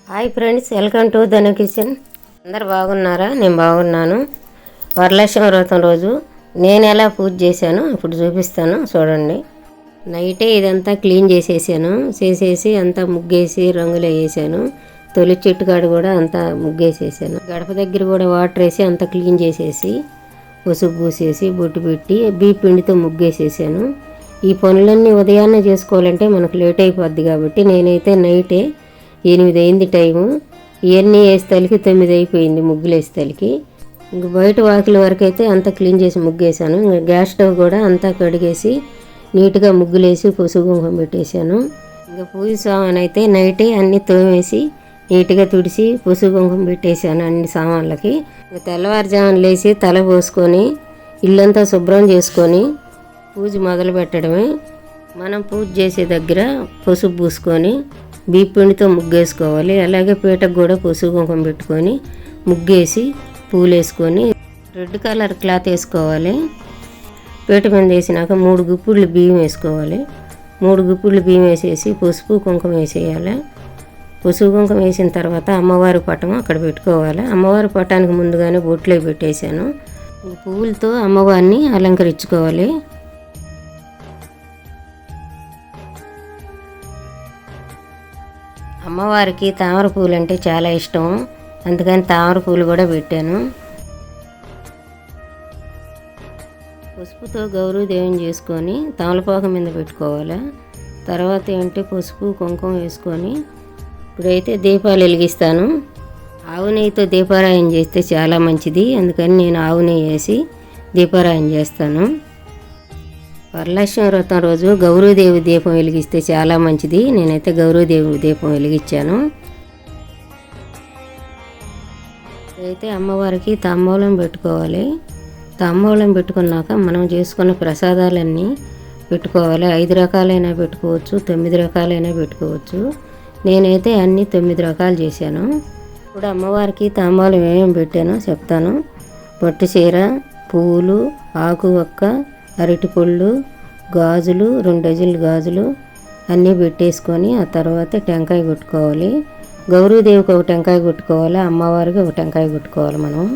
Hi friends, welcome to Dhanu kitchen. అందరు బాగున్నారా? నేను బాగున్నాను. వరలక్ష్మి వ్రతం రోజు నేను ఎలా పూజ చేశానో ఇప్పుడు చూపిస్తాను, చూడండి. నైటే ఇదంతా క్లీన్ చేసేసి అంతా ముగ్గేసి రంగులు వేసాను. తొలి చెట్టు కాడ కూడా అంతా ముగ్గేసేసాను. గడప దగ్గర కూడా వాటర్ వేసి అంతా క్లీన్ చేసేసి పసుపు పూసేసి బొట్టు పెట్టి బీప్ పిండితో ముగ్గేసేసాను. ఈ పనులన్నీ ఉదయాన్నే చేసుకోవాలంటే మనకు లేట్ అయిపోద్ది కాబట్టి నేనైతే నైటే 8 అయింది టైము. ఇవన్నీ వేసేతలకి 9 అయిపోయింది ముగ్గులు వేసేతలకి. ఇంక బయట వాకిల వరకు అయితే అంతా క్లీన్ చేసి ముగ్గేసాను. ఇంకా గ్యాస్ స్టవ్ కూడా అంతా కడిగేసి నీట్గా ముగ్గులేసి పసుపు కుంకుమ పెట్టేశాను. ఇంకా పూజ సామాన్ అయితే నైటే అన్నీ తోమేసి నీట్గా తుడిసి పసుపు కుంకుమ పెట్టేశాను అన్ని సామాన్లకి. ఇంకా తెల్లవారుజామున లేచి తల పోసుకొని ఇల్లంతా శుభ్రం చేసుకొని పూజ మొదలు పెట్టడమే. మనం పూజ చేసే దగ్గర పసుపు పూసుకొని బీప్ పిండితో ముగ్గేసుకోవాలి. అలాగే పీటకు కూడా పసుపు కుంకుమ పెట్టుకొని ముగ్గేసి పూలు వేసుకొని రెడ్ కలర్ క్లాత్ వేసుకోవాలి. పీట మీద వేసినాక 3 గుప్పిళ్ళు బియ్యం వేసుకోవాలి. 3 గుప్పిళ్ళు బియ్యం వేసేసి పసుపు కుంకుమ వేసేయాలి. పసుపు కుంకుమ వేసిన తర్వాత అమ్మవారి పటం అక్కడ పెట్టుకోవాలి. అమ్మవారి పటానికి ముందుగానే బొట్లో పెట్టేశాను. పువ్వులతో అమ్మవారిని అలంకరించుకోవాలి. అమ్మవారికి తామర పూలు అంటే చాలా ఇష్టం, అందుకని తామర పూలు కూడా పెట్టాను. పసుపుతో గౌరీదేవిని చేసుకొని తమలపాకు మీద పెట్టుకోవాలి. తర్వాత ఏంటి పసుపు కుంకుమ వేసుకొని ఇప్పుడైతే దీపాలు వెలిగిస్తాను. ఆవు నెయ్యితో దీపారాయణ చేస్తే చాలా మంచిది, అందుకని నేను ఆవు నెయ్యి వేసి దీపారాయణ చేస్తాను. వరలక్ష్మి వ్రతం రోజు గౌరీదేవి దీపం వెలిగిస్తే చాలా మంచిది. నేనైతే గౌరీదేవి దీపం వెలిగించాను. అయితే అమ్మవారికి తాంబూలం పెట్టుకోవాలి. తాంబూలం పెట్టుకున్నాక మనం చేసుకున్న ప్రసాదాలన్నీ పెట్టుకోవాలి. 5 రకాలైనా పెట్టుకోవచ్చు, 9 రకాలైనా పెట్టుకోవచ్చు. నేనైతే అన్నీ 9 రకాలు చేశాను. ఇప్పుడు అమ్మవారికి తాంబూలం ఏమేమి పెట్టానో చెప్తాను. పట్టు చీర, పువ్వులు, ఆకు ఒక్క, అరటిపళ్ళు, గాజులు, 2 డజన్లు గాజులు అన్నీ పెట్టేసుకొని ఆ తర్వాత టెంకాయ కొట్టుకోవాలి. గౌరీదేవికి ఒక టెంకాయ కొట్టుకోవాలి, అమ్మవారికి ఒక టెంకాయ కొట్టుకోవాలి మనం.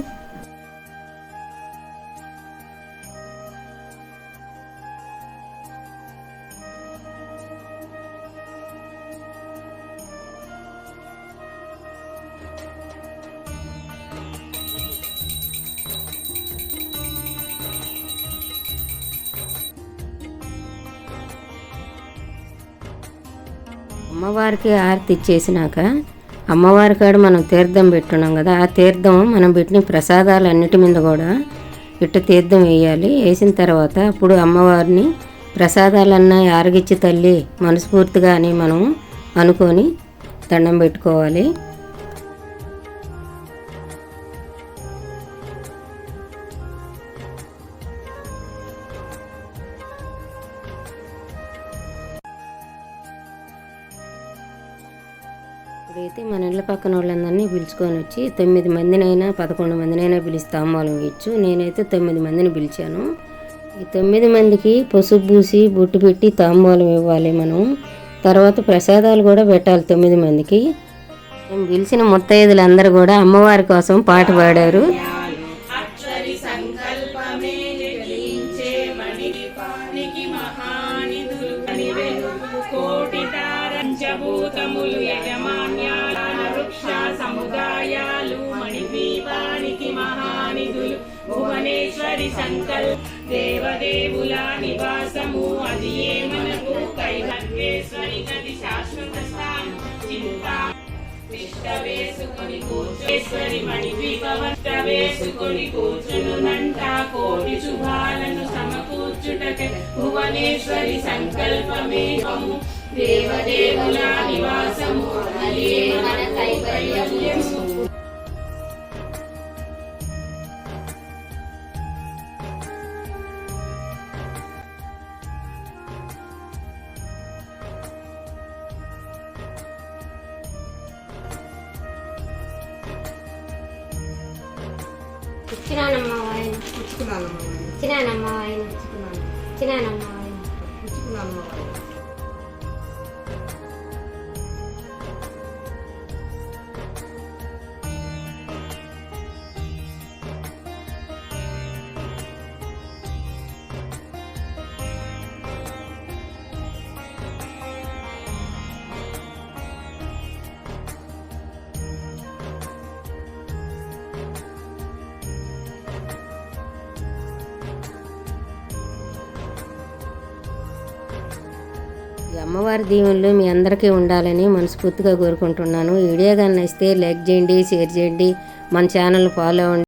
అమ్మవారికి ఆరతి ఇచ్చేసినాక అమ్మవారి కాడ మనం తీర్థం పెట్టున్నాం కదా, ఆ తీర్థం మనం పెట్టిన ప్రసాదాలన్నిటి మీద కూడా ఇట్ట తీర్థం వేయాలి. వేసిన తర్వాత అప్పుడు అమ్మవారిని ప్రసాదాలన్నా ఆరగిచ్చి తల్లి మనస్ఫూర్తిగా అని మనం అనుకొని దండం పెట్టుకోవాలి. ఇప్పుడైతే మన ఇళ్ళ పక్కన వాళ్ళందరినీ పిలుచుకొని వచ్చి 9 మందినైనా 11 మందినైనా పిలిస్తే తాంబూలం ఇచ్చు. నేనైతే 9 మందిని పిలిచాను. ఈ 9 మందికి పసుపు పూసి బొట్టు పెట్టి తాంబూలం ఇవ్వాలి మనం. తర్వాత ప్రసాదాలు కూడా పెట్టాలి 9 మందికి. మేము పిలిచిన ముత్తైదులందరూ కూడా అమ్మవారి కోసం పాట పాడారు. పంచభూతములు యజమాన్యాల వృక్ష సముదాయాలు మణిద్వీపానికి మహానిధులు భువనేశ్వరి సంకల్ప దేవదేవుల నివాసము అది ఏ మనకు కైవల్యేశ్వరి గది శాశ్వత స్థానం చింతా విష్ట వేసుకొని కూర్చేశ్వరి మణిద్వీపవష్ట వేసుకొని కూర్చునునంట కోటి శుభాలను సమకూర్చుటకే భువనేశ్వరి సంకల్పమే దేవదేవుల నివాసము అది మన కైవల్యము. ఇచ్చినానమ్మా వాయిన ఇచ్చినానమ్మా వాయిన ఇచ్చినానమ్మా వాయిన. ఈ అమ్మవారి దీవెనలు మీ అందరికీ ఉండాలని మనస్ఫూర్తిగా కోరుకుంటున్నాను. ఈ వీడియో కానీ నచ్చితే లైక్ చేయండి, షేర్ చేయండి, మన ఛానల్ ఫాలో అవ్వండి.